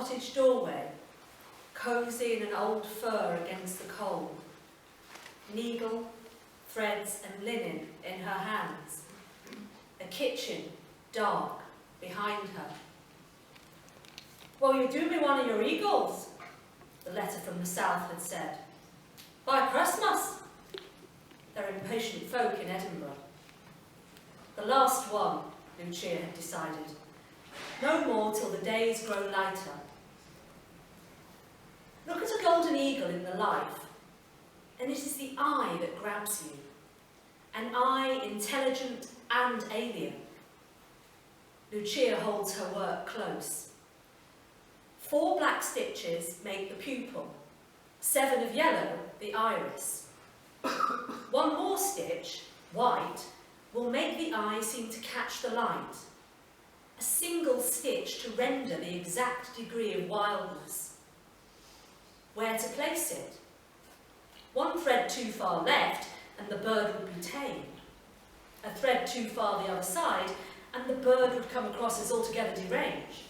cottage doorway, cosy in an old fur against the cold, needle, threads and linen in her hands, a kitchen, dark, behind her. "Well, you do me one of your eagles," the letter from the south had said. "By Christmas." They're impatient folk in Edinburgh. The last one, Lucia had decided. No more till the days grow lighter. Look at a golden eagle in the life, and it is the eye that grabs you. An eye intelligent and alien. Lucia holds her work close. 4 black stitches make the pupil, 7 of yellow the iris. 1 more stitch, white, will make the eye seem to catch the light. A single stitch to render the exact degree of wildness. Where to place it? 1 thread too far left and the bird would be tame. A thread too far the other side and the bird would come across as altogether deranged.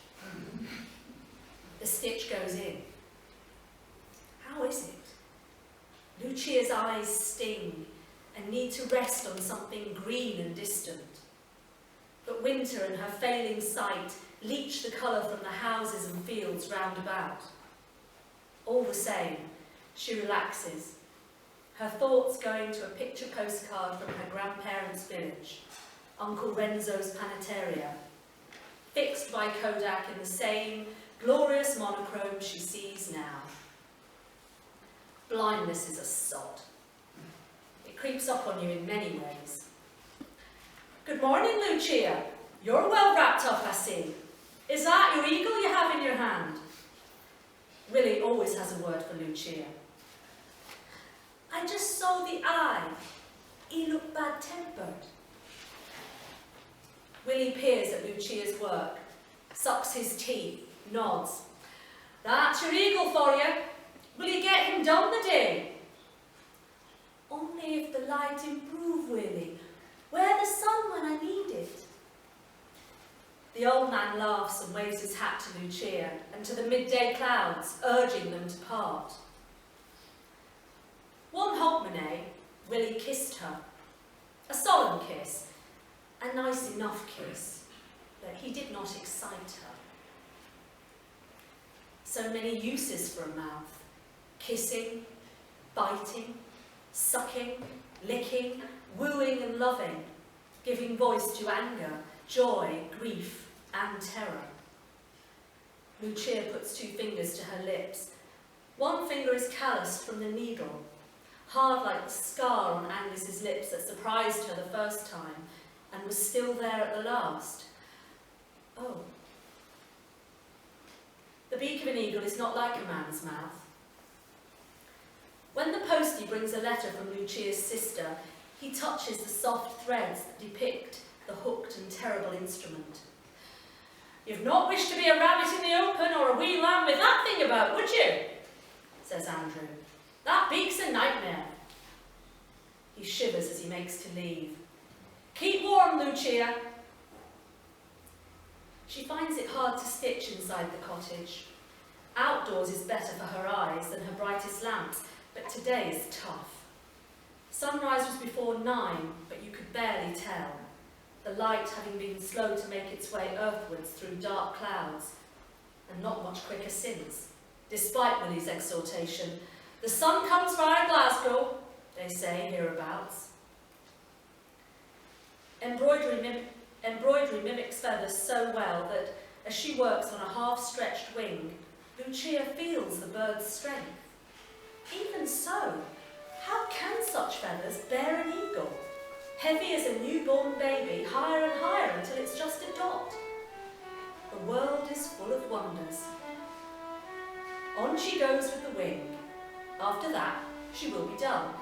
The stitch goes in. How is it? Lucia's eyes sting and need to rest on something green and distant. But winter and her failing sight leach the colour from the houses and fields round about. All the same, she relaxes, her thoughts going to a picture postcard from her grandparents' village, Uncle Renzo's Panateria, fixed by Kodak in the same glorious monochrome she sees now. Blindness is a sod. It creeps up on you in many ways. "Good morning, Lucia. You're well wrapped up, I see. Is that your eagle you have in your hand?" Willie always has a word for Lucia. "I just saw the eye. He looked bad-tempered." Willie peers at Lucia's work, sucks his teeth, nods. "That's your eagle for you. Will you get him done the day?" "Only if the light improve, Willie. Where the sun when I need it?" The old man laughs and waves his hat to Lucia and to the midday clouds, urging them to part. One hogmanay, Willie kissed her. A solemn kiss, a nice enough kiss, but he did not excite her. So many uses for a mouth. Kissing, biting, sucking, licking, wooing and loving, giving voice to anger, joy, grief and terror. Lucia puts 2 fingers to her lips. 1 finger is calloused from the needle, hard like the scar on Angus's lips that surprised her the first time and was still there at the last. Oh. The beak of an eagle is not like a man's mouth. When the postie brings a letter from Lucia's sister, he touches the soft threads that depict the hooked and terrible instrument. "You've not wished to be a rabbit in the open or a wee lamb with that thing about, would you?" says Andrew. "That beak's a nightmare." He shivers as he makes to leave. "Keep warm, Lucia." She finds it hard to stitch inside the cottage. Outdoors is better for her eyes than her brightest lamps, but today is tough. Sunrise was before 9, but you could barely tell, the light having been slow to make its way earthwards through dark clouds, and not much quicker since, despite Willie's exhortation. "The sun comes via Glasgow," they say hereabouts. Embroidery mimics feathers so well that, as she works on a half-stretched wing, Lucia feels the bird's strength. Even so, how can such feathers bear an eagle? Heavy as a newborn baby, higher and higher until it's just a dot. The world is full of wonders. On she goes with the wing. After that, she will be done.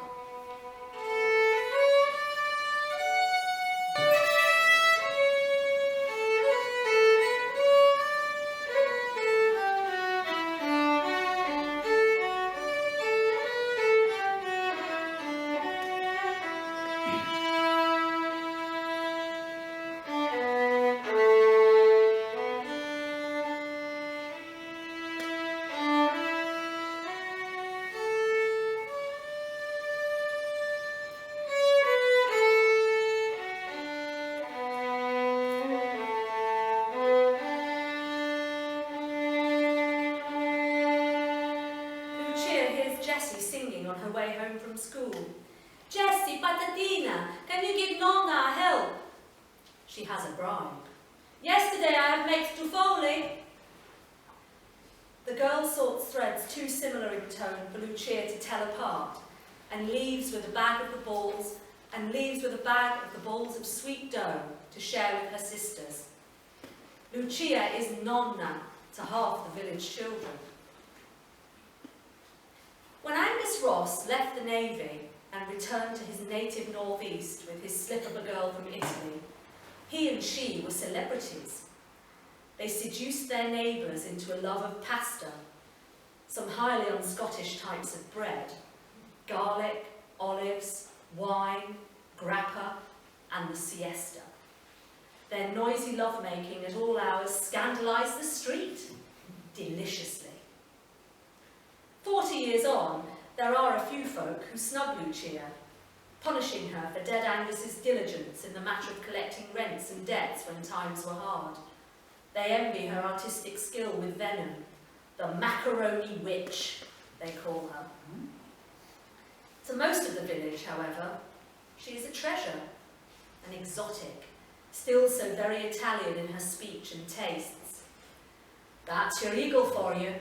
Jessie singing on her way home from school. "Jessie, patatina, can you give Nonna a help?" She has a bribe. "Yesterday I have made tufoli." The girl sorts threads too similar in tone for Lucia to tell apart, and leaves with a bag of the balls of sweet dough to share with her sisters. Lucia is nonna to half the village children. When Angus Ross left the Navy and returned to his native northeast with his slip of a girl from Italy, he and she were celebrities. They seduced their neighbours into a love of pasta, some highly un-Scottish types of bread, garlic, olives, wine, grappa, and the siesta. Their noisy lovemaking at all hours scandalised the street deliciously. 40 years on, there are a few folk who snub Lucia, punishing her for dead Angus's diligence in the matter of collecting rents and debts when times were hard. They envy her artistic skill with venom, the macaroni witch, they call her. To most of the village, however, she is a treasure, an exotic, still so very Italian in her speech and tastes. "That's your eagle for you,"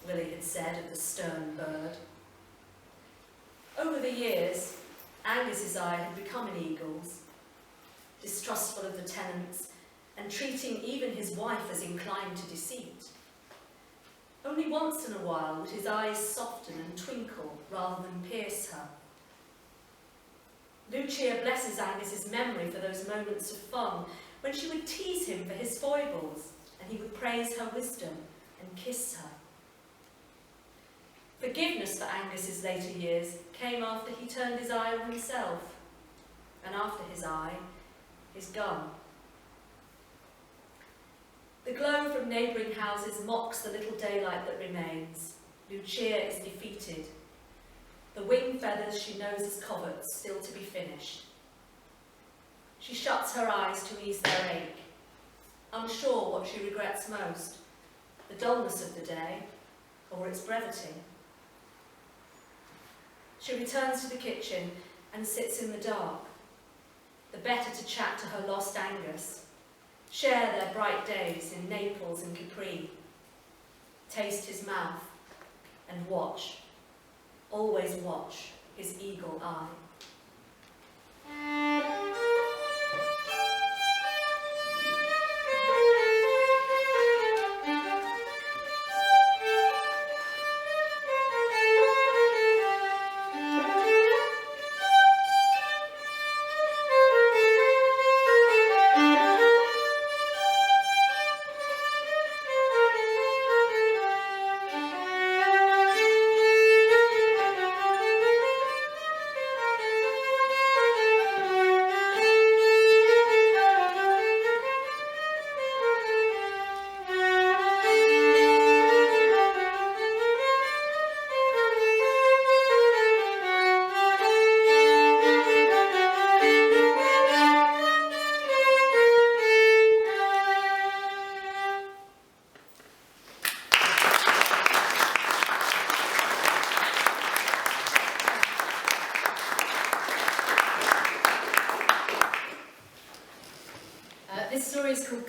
Willie had said of the stern bird. Over the years, Angus's eye had become an eagle's, distrustful of the tenants and treating even his wife as inclined to deceit. Only once in a while would his eyes soften and twinkle rather than pierce her. Lucia blesses Angus's memory for those moments of fun when she would tease him for his foibles and he would praise her wisdom and kiss her. Forgiveness for Angus's later years came after he turned his eye on himself, and after his eye, his gun. The glow from neighbouring houses mocks the little daylight that remains. Lucia is defeated. The wing feathers she knows as coverts still to be finished. She shuts her eyes to ease their ache, unsure what she regrets most, the dullness of the day or its brevity. She returns to the kitchen and sits in the dark, the better to chat to her lost Angus, share their bright days in Naples and Capri, taste his mouth and watch, always watch his eagle eye. This story is called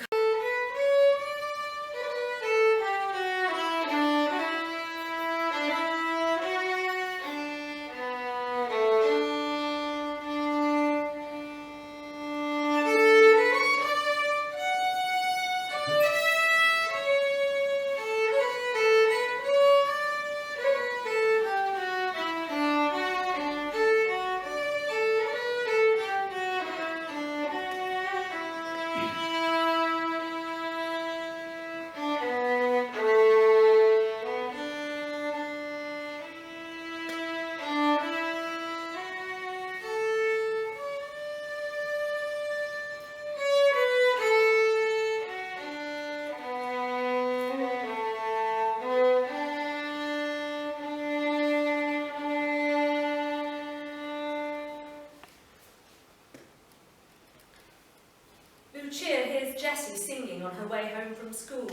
Lucia hears Jessie singing on her way home from school.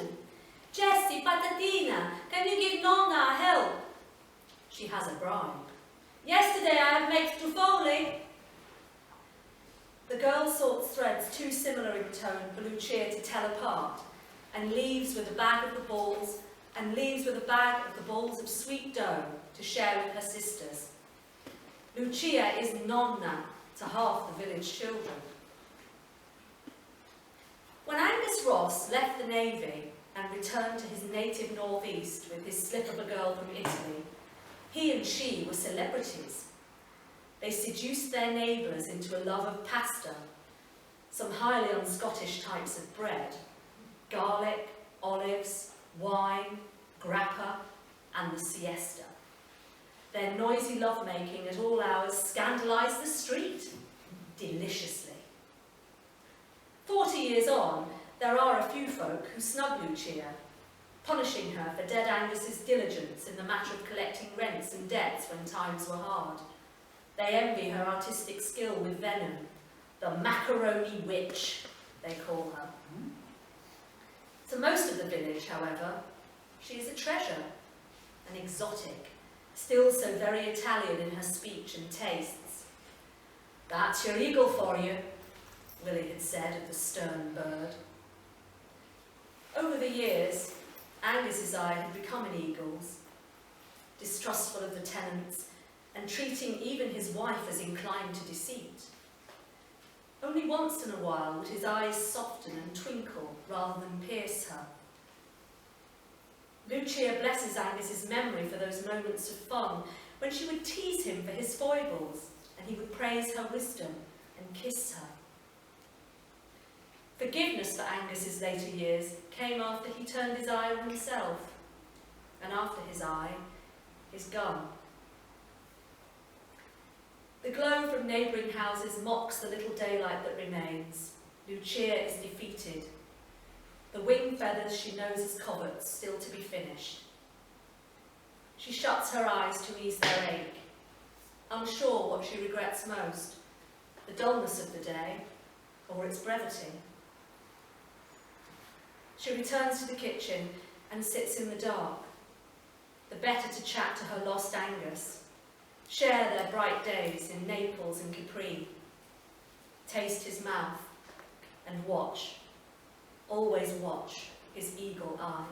"Jessie, patatina, can you give Nonna a help?" she has a bribe. Yesterday I had makes to Foley. The girl sorts threads too similar in tone for Lucia to tell apart, and leaves with a bag of the balls, of sweet dough to share with her sisters. Lucia is nonna to half the village children. When Angus Ross left the Navy and returned to his native northeast with his slip of a girl from Italy, he and she were celebrities. They seduced their neighbours into a love of pasta, some highly un-Scottish types of bread, garlic, olives, wine, grappa, and the siesta. Their noisy lovemaking at all hours scandalised the street, deliciously. 40 years on, there are a few folk who snub Lucia, punishing her for dead Angus's diligence in the matter of collecting rents and debts when times were hard. They envy her artistic skill with venom, the macaroni witch, they call her. To most of the village, however, she is a treasure, an exotic, still so very Italian in her speech and tastes. That's your eagle for you, Willie had said of the stern bird. Over the years, Angus's eye had become an eagle's, distrustful of the tenants and treating even his wife as inclined to deceit. Only once in a while would his eyes soften and twinkle rather than pierce her. Lucia blesses Angus's memory for those moments of fun when she would tease him for his foibles and he would praise her wisdom and kiss her. Forgiveness for Angus's later years came after he turned his eye on himself, and after his eye, his gun. The glow from neighbouring houses mocks the little daylight that remains. Lucia is defeated. The wing feathers she knows as coverts still to be finished. She shuts her eyes to ease their ache, unsure what she regrets most, the dullness of the day or its brevity. She returns to the kitchen and sits in the dark, the better to chat to her lost Angus, share their bright days in Naples and Capri, taste his mouth and watch, always watch his eagle eye.